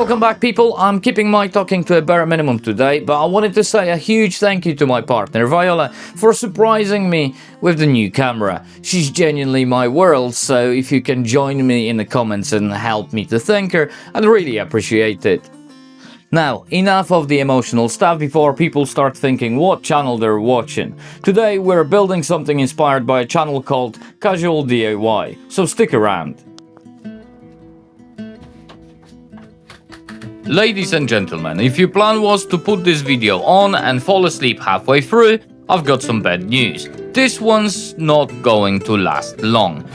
Welcome back, people. I'm keeping my talking to a bare minimum today, but I wanted to say a huge thank you to my partner Viola for surprising me with the new camera. She's genuinely my world, so if you can join me in the comments and help me to thank her, I'd really appreciate it. Now, enough of the emotional stuff before people start thinking what channel they're watching. Today we're building something inspired by a channel called Casual DIY, so stick around. Ladies and gentlemen, if your plan was to put this video on and fall asleep halfway through, I've got some bad news. This one's not going to last long.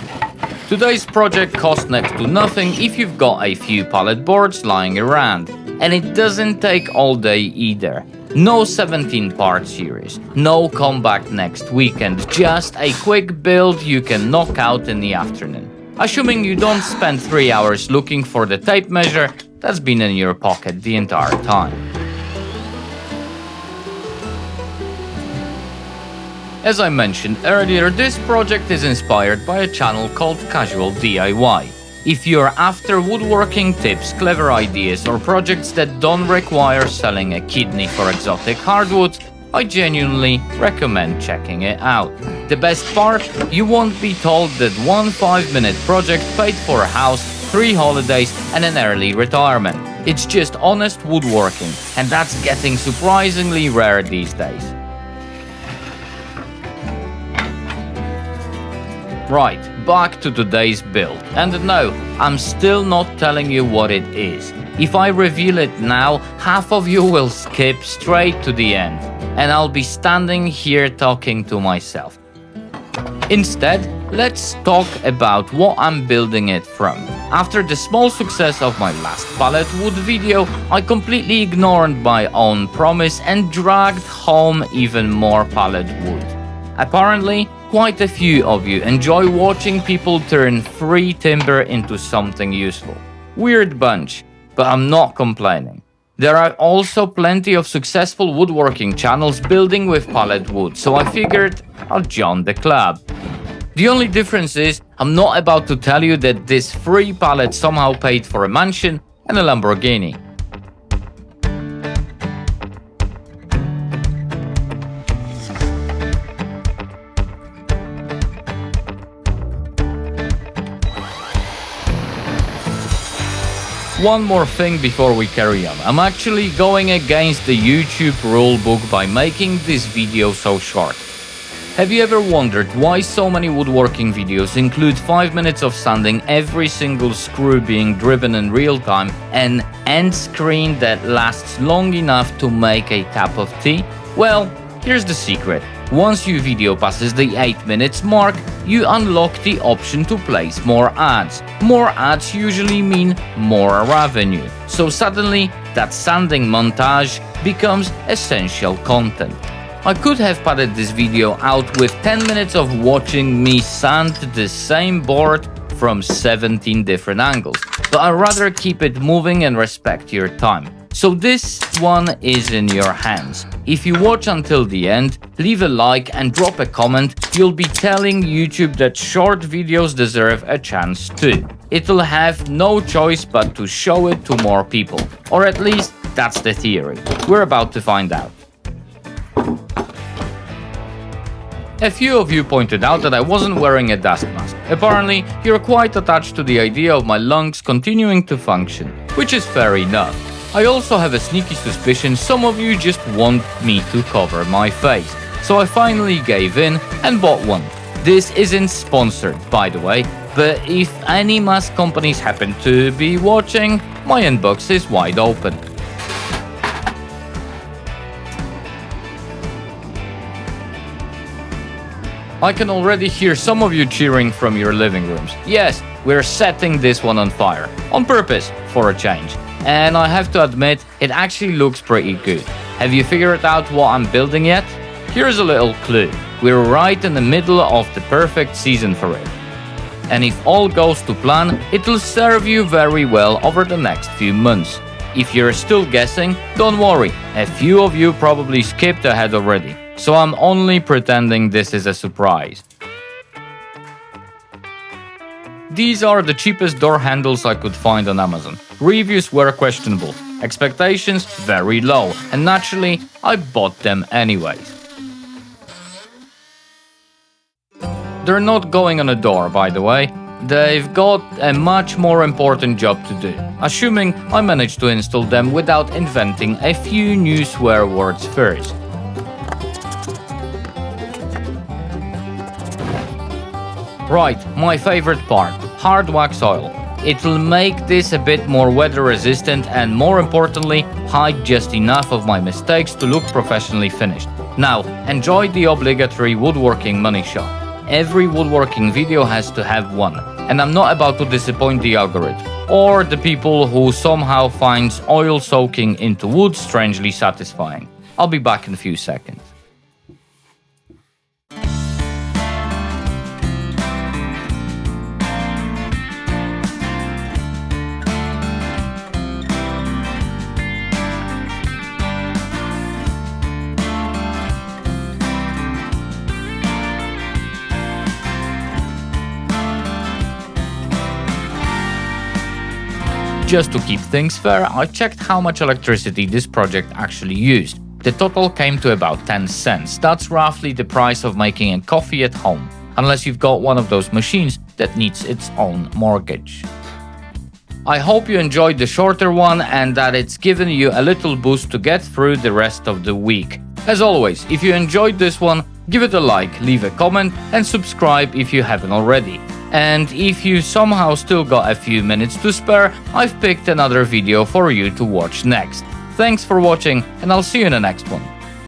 Today's project costs next to nothing if you've got a few pallet boards lying around. And it doesn't take all day either. No 17-part series, no comeback next weekend, just a quick build you can knock out in the afternoon. Assuming you don't spend 3 hours looking for the tape measure that's been in your pocket the entire time. As I mentioned earlier, this project is inspired by a channel called Casual DIY. If you're after woodworking tips, clever ideas, or projects that don't require selling a kidney for exotic hardwoods, I genuinely recommend checking it out. The best part? You won't be told that one 5-minute project paid for a house, 3 holidays, and an early retirement. It's just honest woodworking, and that's getting surprisingly rare these days. Right, back to today's build. And no, I'm still not telling you what it is. If I reveal it now, half of you will skip straight to the end, and I'll be standing here talking to myself. Instead, let's talk about what I'm building it from. After the small success of my last pallet wood video, I completely ignored my own promise and dragged home even more pallet wood. Apparently, quite a few of you enjoy watching people turn free timber into something useful. Weird bunch, but I'm not complaining. There are also plenty of successful woodworking channels building with pallet wood, so I figured I'll join the club. The only difference is I'm not about to tell you that this free pallet somehow paid for a mansion and a Lamborghini. One more thing before we carry on. I'm actually going against the YouTube rulebook by making this video so short. Have you ever wondered why so many woodworking videos include 5 minutes of sanding every single screw being driven in real time and end screen that lasts long enough to make a cup of tea? Well, here's the secret. Once your video passes the 8 minutes mark, you unlock the option to place more ads. More ads usually mean more revenue. So suddenly, that sanding montage becomes essential content. I could have padded this video out with 10 minutes of watching me sand the same board from 17 different angles, but I'd rather keep it moving and respect your time. So this one is in your hands. If you watch until the end, leave a like and drop a comment, you'll be telling YouTube that short videos deserve a chance too. It'll have no choice but to show it to more people. Or at least, that's the theory. We're about to find out. A few of you pointed out that I wasn't wearing a dust mask. Apparently, you're quite attached to the idea of my lungs continuing to function, which is fair enough. I also have a sneaky suspicion some of you just want me to cover my face, so I finally gave in and bought one. This isn't sponsored, by the way, but if any mask companies happen to be watching, my inbox is wide open. I can already hear some of you cheering from your living rooms. Yes, we're setting this one on fire. On purpose, for a change. And I have to admit, it actually looks pretty good. Have you figured out what I'm building yet? Here's a little clue. We're right in the middle of the perfect season for it. And if all goes to plan, it'll serve you very well over the next few months. If you're still guessing, don't worry. A few of you probably skipped ahead already. So I'm only pretending this is a surprise. These are the cheapest door handles I could find on Amazon. Reviews were questionable, expectations very low, and naturally, I bought them anyways. They're not going on a door, by the way. They've got a much more important job to do, assuming I managed to install them without inventing a few new swear words first. Right, my favorite part, hard wax oil. It'll make this a bit more weather resistant and, more importantly, hide just enough of my mistakes to look professionally finished. Now, enjoy the obligatory woodworking money shot. Every woodworking video has to have one, and I'm not about to disappoint the algorithm, or the people who somehow finds oil soaking into wood strangely satisfying. I'll be back in a few seconds. Just to keep things fair, I checked how much electricity this project actually used. The total came to about 10 cents. That's roughly the price of making a coffee at home, unless you've got one of those machines that needs its own mortgage. I hope you enjoyed the shorter one and that it's given you a little boost to get through the rest of the week. As always, if you enjoyed this one, give it a like, leave a comment and subscribe if you haven't already. And if you somehow still got a few minutes to spare, I've picked another video for you to watch next. Thanks for watching, and I'll see you in the next one.